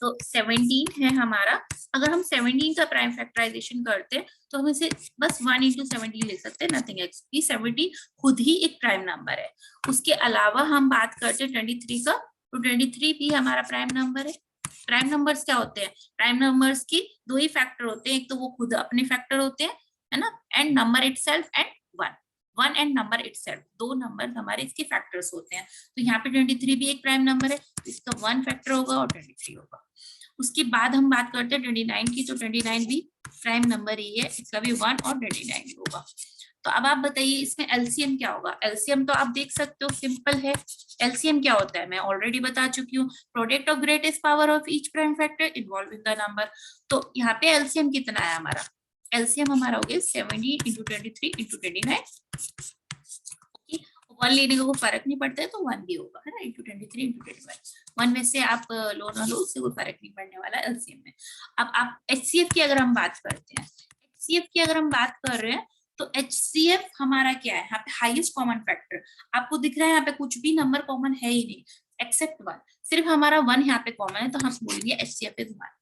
तो 17 है हमारा। अगर हम 17 का प्राइम फैक्टराइजेशन करते हैं तो हम इसे बस 1 into 17 लिख सकते हैं, नथिंग एल्स। 17 खुद ही एक प्राइम नंबर है। उसके अलावा हम बात करते हैं 23 का, तो 23 भी हमारा प्राइम नंबर है। प्राइम नंबर्स क्या होते हैं? प्राइम नंबर्स की 2 ही फैक्टर होते हैं, एक तो वो खुद अपने फैक्टर होते हैं, है ना, and number itself and 1 and number itself, 2 number हमारे इसके फैक्टर्स होते हैं। तो यहाँ पे 23 भी एक प्राइम नंबर है, तो इसका 1 फैक्टर होगा और 23 होगा। उसके बाद हम बात करते हैं 29 की, तो 29 भी प्राइम नंबर ही है, इसका भी 1 और 29 भी होगा। तो अब आप बताइए इसमें LCM क्या होगा? LCM तो आप देख सकते हो सिंपल है। LCM क्या होता है मैं ऑलरेडी बता चुकी हूँ, product of greatest power of each prime factor involve in the number. तो यहाँ पे LCM कितना है हमारा? LCM हमारा हो गया 17 into 23 into 29। 1 लेने का कोई फर्क नहीं पड़ता है, तो 1 भी होगा, है ना, into 23 into 21। 1 में से आप लो ना लो, उससे कोई फर्क नहीं पड़ने वाला LCM में। अब आप HCF की अगर हम बात करते हैं, HCF की अगर हम बात कर रहे हैं तो HCF हमारा क्या है? यहाँ पे हाईएस्ट कॉमन फैक्टर आपको दिख रहा है, यहाँ पे कुछ भी नंबर कॉमन है ही नहीं एक्सेप्ट 1, सिर्फ हमारा 1 यहाँ पे कॉमन है, तो हम बोलेंगे HCF इज 1।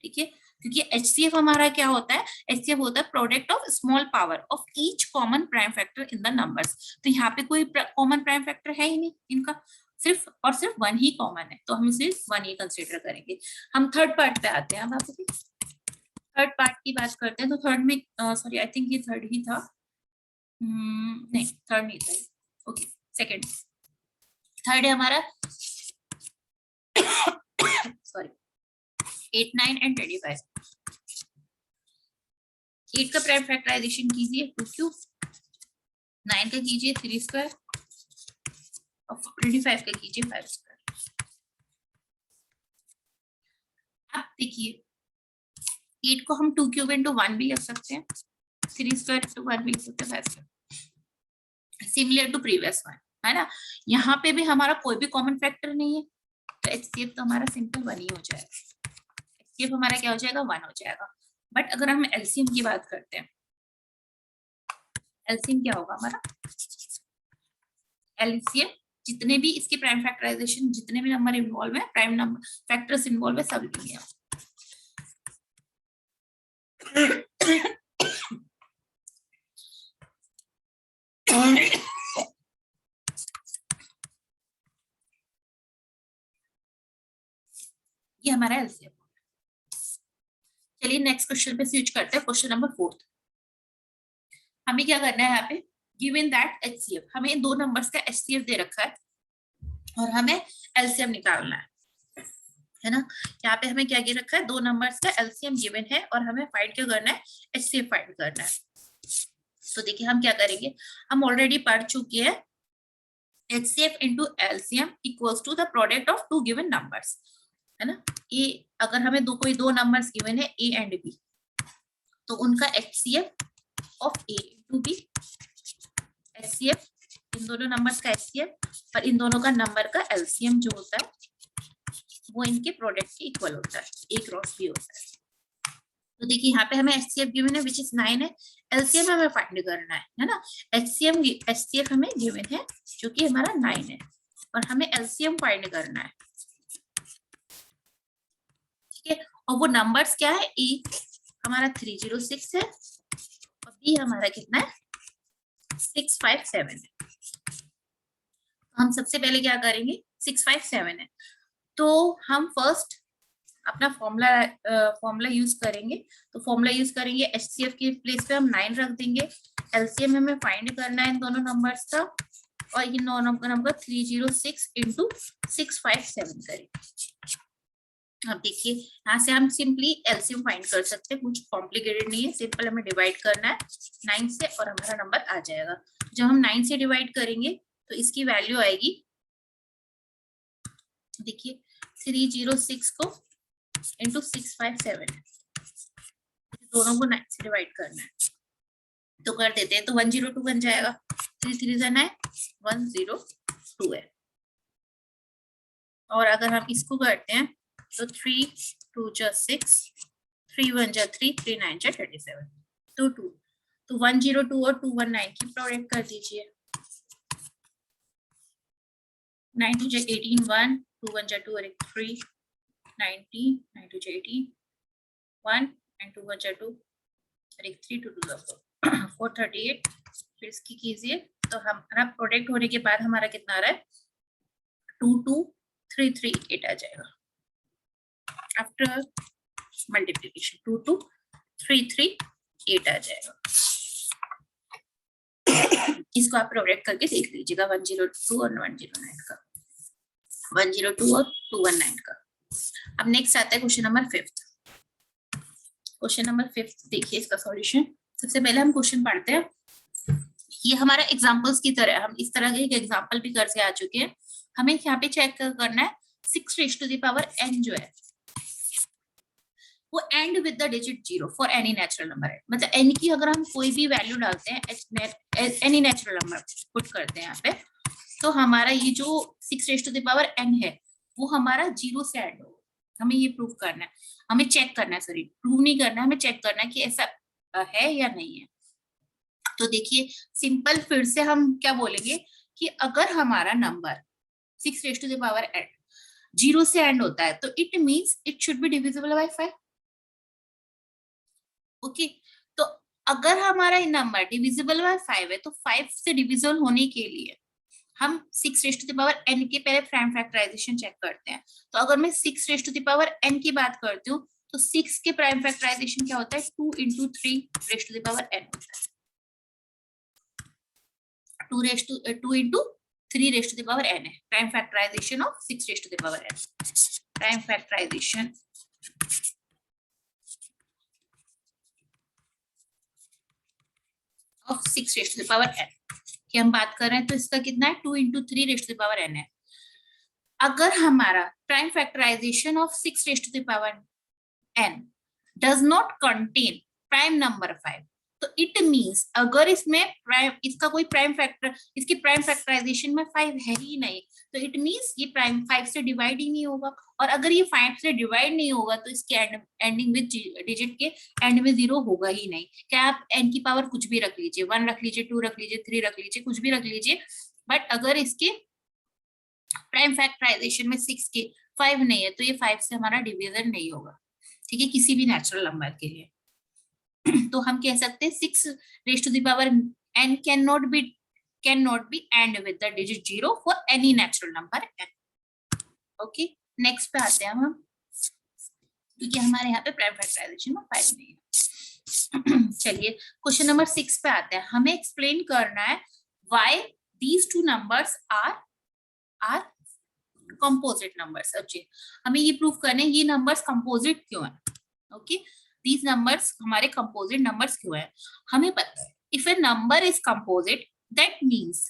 ठीक है, क्योंकि HCF हमारा क्या होता है? HCF होता है product of small power of each common prime factor in the numbers. तो यहाँ पे कोई कॉमन प्राइम फैक्टर है ही नहीं इनका, सिर्फ और सिर्फ 1 ही कॉमन है, तो हम सिर्फ 1 ही कंसिडर करेंगे। हम थर्ड पार्ट पे आते हैं। अब आप थर्ड पार्ट की बात करते हैं, तो थर्ड में सॉरी आई थिंक ये थर्ड ही था, नहीं थर्ड नहीं था, ओके सेकंड। थर्ड है हमारा सॉरी 8, 9 एंड 25। 8 का प्राइम फैक्टराइजेशन कीजिए 2 क्यूब, 9 का कीजिए 3 स्क्वायर और 25 का कीजिए 5 स्क्वायर। अब देखिए 8 को हम 2 क्यूब इंटू 1 भी लिख सकते हैं, 3 स्क्वायर इंटू 1 भी लिख सकते हैं, 5 square, similar to previous one, है ना। यहाँ पे भी हमारा कोई भी कॉमन फैक्टर नहीं है, तो एचसीएफ तो हमारा सिंपल 1 ही हो जाएगा। एचसीएफ हमारा क्या हो जाएगा, 1 हो जाएगा। बट अगर हम एलसीएम की बात करते हैं, एलसीएम क्या होगा हमारा, एलसीएम जितने भी इसके प्राइम फैक्टराइजेशन, जितने भी नंबर इन्वॉल्व है, प्राइम नंबर फैक्टर्स इन्वॉल्व है, सब लेंगे। ये हमारा एलसीएम। चलिए नेक्स्ट क्वेश्चन पे स्विच करते हैं, क्वेश्चन नंबर 4। हमें क्या करना है यहाँ पे, गिवन दैट एचसीएफ, हमें दो नंबर्स का एचसीएफ दे रखा है और हमें एलसीएम निकालना है ना। यहाँ पे हमें क्या दे रखा है, दो नंबर्स का एलसीएम गिवन है और हमें फाइंड क्या करना है, एचसीएफ फाइंड करना है। तो देखिए हम क्या करेंगे, हम ऑलरेडी पढ़ चुके हैं HCF into LCM equals to the product of two given numbers, है ना। ए अगर हमें कोई दो नंबर्स गिवन है ए एंड बी, तो उनका HCF of A into B, HCF इन दोनों नंबर्स का एचसीएफ और इन दोनों का नंबर का एलसीएम जो होता है वो इनके प्रोडक्ट के इक्वल होता है, ए क्रॉस बी होता है। तो देखिए यहाँ पे हमें एचसीएफ गिवन है विच इज 9 है, एलसीएम हमें फाइंड करना है ना। एचसीएफ हमें गिवन है जो कि हमारा 9 है और हमें एलसीएम फाइंड करना है, ठीक है। और वो नंबर्स क्या है, ए हमारा 306 है और बी हमारा कितना है 657 है। हम सबसे पहले क्या करेंगे, 657 है तो हम फर्स्ट अपना फॉर्मूला यूज करेंगे। तो फॉर्मूला यूज करेंगे, एचसीएफ के प्लेस पे हम 9 रख देंगे, एलसीएम हमें फाइंड करना है इन दोनों नंबर्स का और इन दोनों का नंबर 306 इंटू 657 करेंगे। अब देखिए यहाँ से हम सिंपली एलसीएम फाइंड कर सकते हैं, कुछ कॉम्प्लिकेटेड नहीं है, सिंपल हमें डिवाइड करना है 9 से और हमारा नंबर आ जाएगा। जब हम 9 से डिवाइड करेंगे तो इसकी वैल्यू आएगी, देखिए 306 को इंटू 657, दोनों को 9 से डिवाइड करना है तो कर देते हैं, तो 102 बन जाएगा, 3 3 जा 9 102 है। और अगर हम इसको करते हैं तो 3 2 जा 6, 3 1 जा 3, 3 9 जा 37, तो 2, तो 102 और 219 की प्रोडक्ट कर दीजिए, 9 2 जा 18 1, 2 1 जा 2 और 3 90, 9 2 जा 18 1 and 2 1 जा 2 और 3 2 2 जा 438। फिर इसकी कीजिए तो हमारा प्रोडक्ट होने के बाद हमारा कितना आ रहा है 22338 आ जाएगा आफ्टर मल्टीप्लिकेशन, 22338 आ जाएगा। इसको आप प्रोडक्ट करके देख लीजिएगा 102 और 109 का, 102 और 219 का। अब नेक्स्ट आता है क्वेश्चन नंबर 5। क्वेश्चन नंबर 5 देखिए इसका सॉल्यूशन। सबसे पहले हम क्वेश्चन पढ़ते हैं, ये हमारा एग्जांपल्स की तरह, हम इस तरह के एक एग्जांपल भी करके आ चुके हैं। हमें यहाँ पे चेक करना है 6 raised to the power n जो है वो and with the digit 0 for any natural number है, मतलब n की अगर हम कोई भी वैल्यू डालते हैं, एनी नेचुरल नंबर पुट करते हैं यहाँ पे, तो हमारा ये जो 6 raised to the power n है वो हमारा 0 से एंड हो। हमें ये प्रूव करना है, हमें चेक करना है, सॉरी प्रूव नहीं करना है, हमें चेक करना है कि ऐसा है या नहीं है। तो देखिए सिंपल फिर से हम क्या बोलेंगे कि अगर हमारा number 6 raised to the power n 0 से एंड होता है तो it means it should be divisible by 5। Okay, तो अगर हमारा नंबर डिविजिबल बाय 5 है तो 5 से डिविजिबल होने के लिए हम 6 raise to the power n के पहले प्राइम फैक्टराइजेशन चेक करते हैं। तो अगर मैं 6 raise to the power n की बात करती हूँ तो 6 के प्राइम फैक्टराइजेशन क्या होता है, 2 into 3 raise to the power n होता है। 2 into 3 raise to the power n है prime factorization of 6 raise to the power n। Prime factorization of 6 raise to the power n की हम बात कर रहे हैं, तो इसका कितना है, 2 into 3 raise to the power n है। अगर हमारा prime factorization of 6 raise to the power n does not contain prime number 5, तो इट मींस अगर इसमें प्राइम, इसका कोई प्राइम फैक्टर, इसकी प्राइम फैक्टराइजेशन में 5 है ही नहीं, तो इट मींस ये प्राइम 5 से डिवाइड ही नहीं होगा। और अगर ये 5 से डिवाइड नहीं होगा तो इसके एंडिंग में डिजिट के एंड में 0 होगा ही नहीं। क्या आप n की पावर कुछ भी रख लीजिए, 1 रख लीजिए, 2 रख लीजिए, 3 रख लीजिए, कुछ भी रख लीजिए, बट अगर इसके प्राइम फैक्टराइजेशन में 6 के 5 नहीं है तो ये 5 से हमारा डिवीजन नहीं होगा, ठीक है, किसी भी नेचुरल नंबर के लिए। तो हम कह सकते हैं 6 raise to the power n cannot be and with the digit 0 for any natural number n। Okay, next पे आते हैं हम, क्योंकि हमारे यहाँ पे प्राइम फैक्टराइजेशन में 5 नहीं है। चलिए क्वेश्चन नंबर 6 पे आते हैं। हमें एक्सप्लेन करना है why these two numbers are composite numbers. अच्छा, हमें ये प्रूव करना है ये नंबर्स कंपोजिट क्यों है। ओके, these numbers हमारे composite numbers क्यों है। हमें पता है if a number is composite that means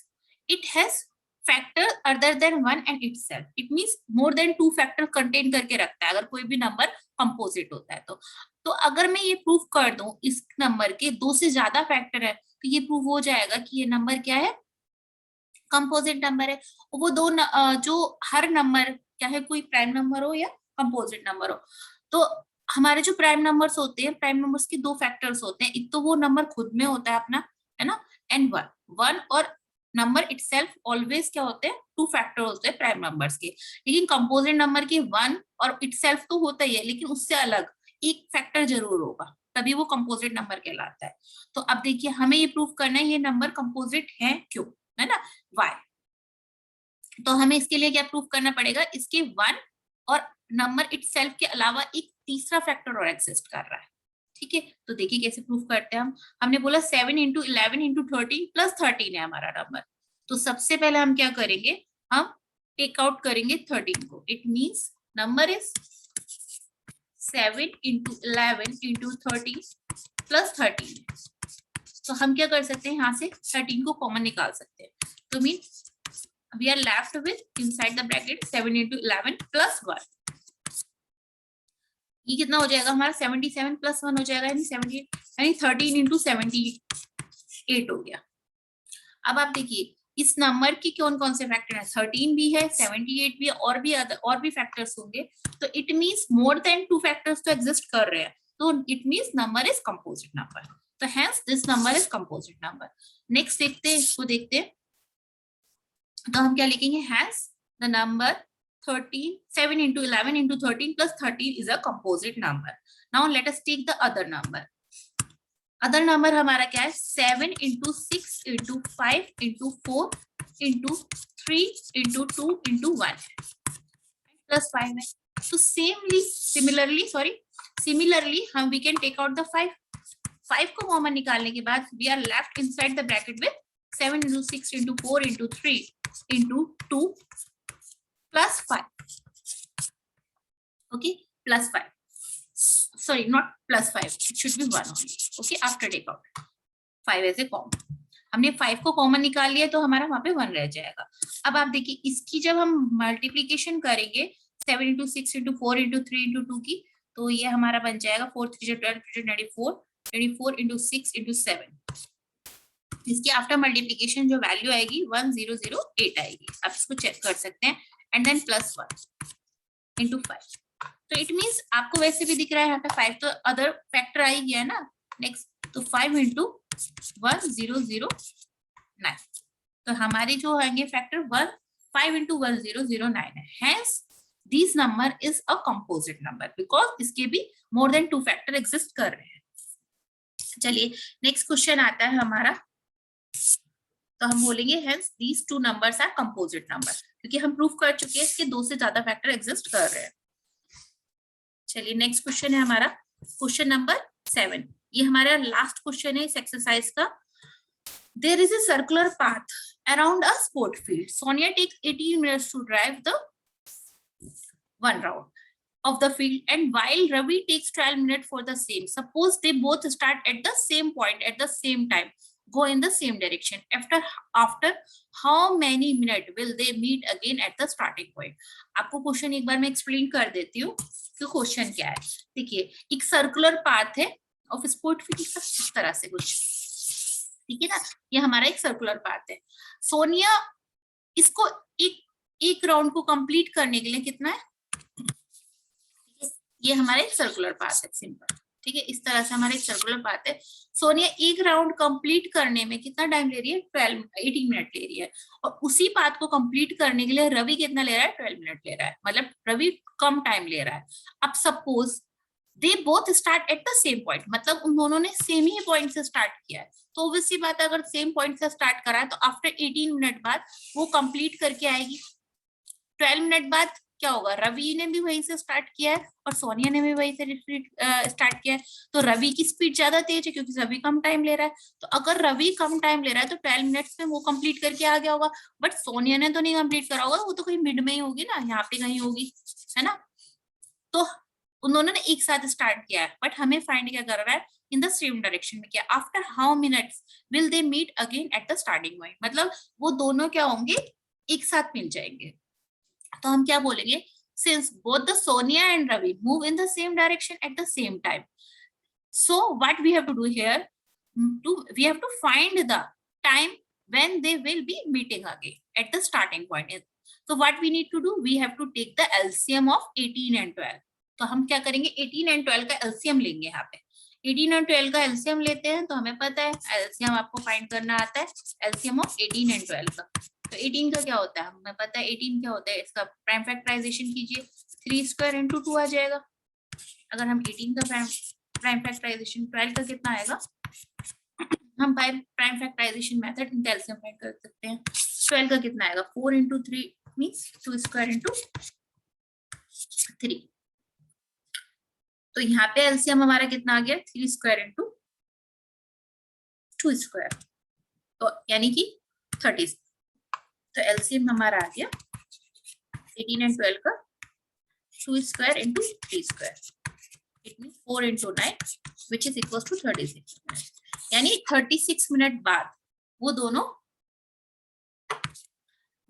it has factor other than one and itself, it means more than 2 factor contain करके रखता है अगर कोई भी नंबर composite होता है। तो अगर मैं ये प्रूव कर दूं इस नंबर के 2 से ज्यादा फैक्टर है तो ये प्रूव हो जाएगा कि ये नंबर क्या है, कंपोजिट नंबर है। वो दो जो हर नंबर चाहे कोई प्राइम नंबर हो या कंपोजिट नंबर हो, तो हमारे जो प्राइम नंबर्स होते हैं, प्राइम नंबर्स के 2 फैक्टर्स होते हैं, एक तो वो नंबर खुद में होता है अपना, है ना, एंड वन और नंबर इटसेल्फ ऑलवेज क्या होते हैं, 2 फैक्टर होते हैं प्राइम नंबर्स के। लेकिन कंपोजिट नंबर के 1 और इटसेल्फ तो होता ही है, लेकिन उससे अलग एक फैक्टर जरूर होगा, तभी वो कंपोजिट नंबर कहलाता है। तो अब देखिए हमें ये प्रूव करना है ये नंबर कंपोजिट है क्यों, है ना, वाई। तो हमें इसके लिए क्या प्रूव करना पड़ेगा, इसके 1 और नंबर इटसेल्फ के अलावा एक तीसरा फैक्टर और एग्जिस्ट कर रहा है, ठीक है। तो देखिए कैसे प्रूव करते हैं हम। हमने बोला 7 into 11 into 13 प्लस 13 है हमारा नंबर। तो सबसे पहले हम क्या करेंगे, हम टेक आउट करेंगे 13 को। It means number is 7 into 11 into 13 plus 13। तो हम क्या कर सकते हैं, यहाँ से 13 को कॉमन निकाल सकते हैं। तो mean we are left with inside the bracket 7 into 11 plus 1। ये कितना हो जाएगा हमारा, 77 प्लस 1 हो जाएगा, यानी 78, यानी 13 into 78 हो गया। अब आप देखिए इस नंबर की कौन कौन से फैक्टर है, 13 भी है, 78 भी है, और भी फैक्टर्स होंगे। तो it means more than 2 factors तो एग्जिस्ट कर रहे हैं, तो it means number is composite number. तो hence this number is composite number. Next देखते हैं, इसको देखते हैं। तो हम क्या लिखेंगे, has the number 13 7 into 11 into 13 plus 13 is a composite number। Now let us take the other number। Other number हमारा क्या है, 7 into 6 into 5 into 4 into 3 into 2 into 1 plus 5 है। तो similarly हम we can take out the 5 को common निकालने के बाद we are left inside the bracket with 7 into 6 into 4 into 3 into 2 plus 5। okay, plus 5, sorry not plus 5, it should be 1 only। okay, after take out 5 as a common, हमने 5 को common निकाल लिया तो हमारा वहां पे 1 रह जाएगा। अब आप देखिए इसकी जब हम मल्टीप्लीकेशन करेंगे 7 into 6 into 4 into 3 into 2 की, तो ये हमारा बन जाएगा 4 3 12 24 into 6 into 7। इसकी आफ्टर मल्टीप्लीकेशन जो वैल्यू आएगी 1008 आएगी। आप इसको चेक कर सकते हैं। And then plus 1 into 5। तो इट मींस आपको वैसे भी दिख रहा है यहाँ पे 5 तो अदर फैक्टर आ ही गया ना। नेक्स्ट तो 5 into 1009। तो हमारे जो आएंगे फैक्टर 5 into 1009 है। Hence this number is a composite number because इसके भी मोर देन 2 फैक्टर एग्जिस्ट कर रहे हैं। चलिए नेक्स्ट क्वेश्चन आता है हमारा। तो हम बोलेंगे hence these two numbers are composite number, क्योंकि हम प्रूफ कर चुके हैं इसके 2 से ज्यादा फैक्टर एग्जिस्ट कर रहे हैं। चलिए नेक्स्ट क्वेश्चन है हमारा क्वेश्चन नंबर 7। ये हमारा लास्ट क्वेश्चन है इस एक्सरसाइज का। There is a circular path around a sport field. Sonia takes 18 minutes to drive the one round of the field, and while Ravi takes 12 minutes for the same. Suppose they both start at the same point at the same time, go in the same direction. After how many minutes will they meet again at the starting point? आपको question एक बार मैं explain कर देती हूँ कि question क्या है। देखिए एक सर्कुलर पाथ है ऑफ स्पोर्ट फील्ड का, इस तरह से कुछ, ठीक है ना। ये हमारा एक सर्कुलर पाथ है। सोनिया इसको एक राउंड को कंप्लीट करने के लिए कितना है, ये हमारा एक सर्कुलर पाथ है सिंपल, ठीक है। इस तरह से हमारा एक सर्कुलर पाथ है। सोनिया एक राउंड कंप्लीट करने में कितना टाइम ले रही है, 18 मिनट ले रही है। और उसी पाथ को कंप्लीट करने के लिए रवि कितना ले रहा है, 12 मिनट ले रहा है, मतलब रवि कम टाइम ले रहा है। अब suppose they both start at the same point, मतलब उन दोनों ने सेम ही पॉइंट से स्टार्ट किया है। तो ऑब्वियसली बात है, अगर सेम पॉइंट से स्टार्ट करा है तो आफ्टर 18 मिनट बाद वो कंप्लीट करके आएगी। 12 मिनट बाद क्या होगा, रवि ने भी वहीं से स्टार्ट किया है और सोनिया ने भी वहीं से स्टार्ट किया है। तो रवि की स्पीड ज्यादा तेज है क्योंकि रवि कम टाइम ले रहा है। तो अगर रवि कम टाइम ले रहा है तो 12 मिनट्स में वो कंप्लीट करके आ गया होगा, बट सोनिया ने तो नहीं कंप्लीट करा होगा, वो तो कहीं मिड में ही होगी ना, यहाँ पे कहीं होगी, है ना। तो उन्होंने ने एक साथ स्टार्ट किया है, बट हमें फाइंड क्या कर रहा है, इन द सेम डायरेक्शन में किया। After how minutes will they meet again at the starting point, मतलब वो दोनों क्या होंगे, एक साथ मिल जाएंगे। तो हम क्या बोलेंगे, since both the Sonia and Ravi move in the same direction at the same time, so what we have to do here, we have to find the time when they will be meeting again at the starting point. So what we need to do, we have to take the LCM of 18 and 12. तो हम क्या करेंगे, 18 and 12 का LCM लेंगे। यहाँ पे 18 और 12 का LCM लेते हैं तो हमें पता है LCM आपको फाइंड करना आता है, LCM of 18 and 12 का। तो 18 का क्या होता है, हमें पता है 18 क्या होता है, इसका प्राइम फैक्टराइजेशन कीजिए, 3 स्क्वायर इंटू 2 आ जाएगा। अगर हम 18 का प्राइम फैक्टराइजेशन 12 का कितना आएगा, हम प्राइम फैक्टराइजेशन मेथड इनका एलसीएम फाइंड कर सकते हैं। 12 का कितना आएगा, 4 इंटू 3 मीन्स 2 स्क्वायर इंटू 3। तो यहाँ पे एलसीएम हमारा कितना आ गया, 3 स्क्वायर इंटू 2 स्क्वायर, तो यानी कि 30। तो एलसीएम हमारा आ गया 18 एंड 12 का 2 square into 3 square, it mean 4 into 9 which is equal to 36 minute. यानी 36 मिनट बाद वो दोनों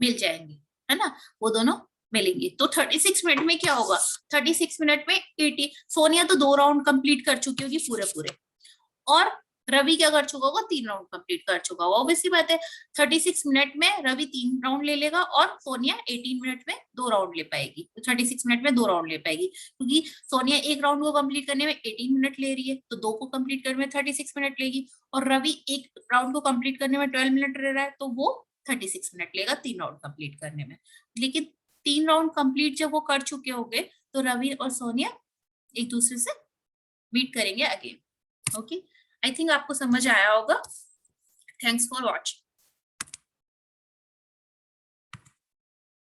मिल जाएंगे, है ना, वो दोनों मिलेंगे। तो 36 मिनट में क्या होगा, 36 मिनट में 80, सोनिया तो 2 राउंड कंप्लीट कर चुकी होगी पूरे, और रवि क्या कर चुका होगा, 3 राउंड कंप्लीट कर चुका होगा। ऑब्वियसली बात है 36 मिनट में रवि 3 राउंड ले लेगा और सोनिया 18 मिनट में 2 राउंड ले पाएगी, तो 36 मिनट में 2 राउंड ले पाएगी, क्योंकि सोनिया एक राउंड को कंप्लीट करने में 18 मिनट ले रही है, तो 2 को कंप्लीट करने में 36 मिनट लेगी, और रवि एक राउंड को कंप्लीट करने में 12 मिनट ले रहा है, तो वो 36 मिनट लेगा 3 राउंड कंप्लीट करने में। लेकिन 3 राउंड कंप्लीट जब वो कर चुके होंगे तो रवि और सोनिया एक दूसरे से मीट करेंगे अगेन। ओके, आई थिंक आपको समझ आया होगा। Thanks for watching.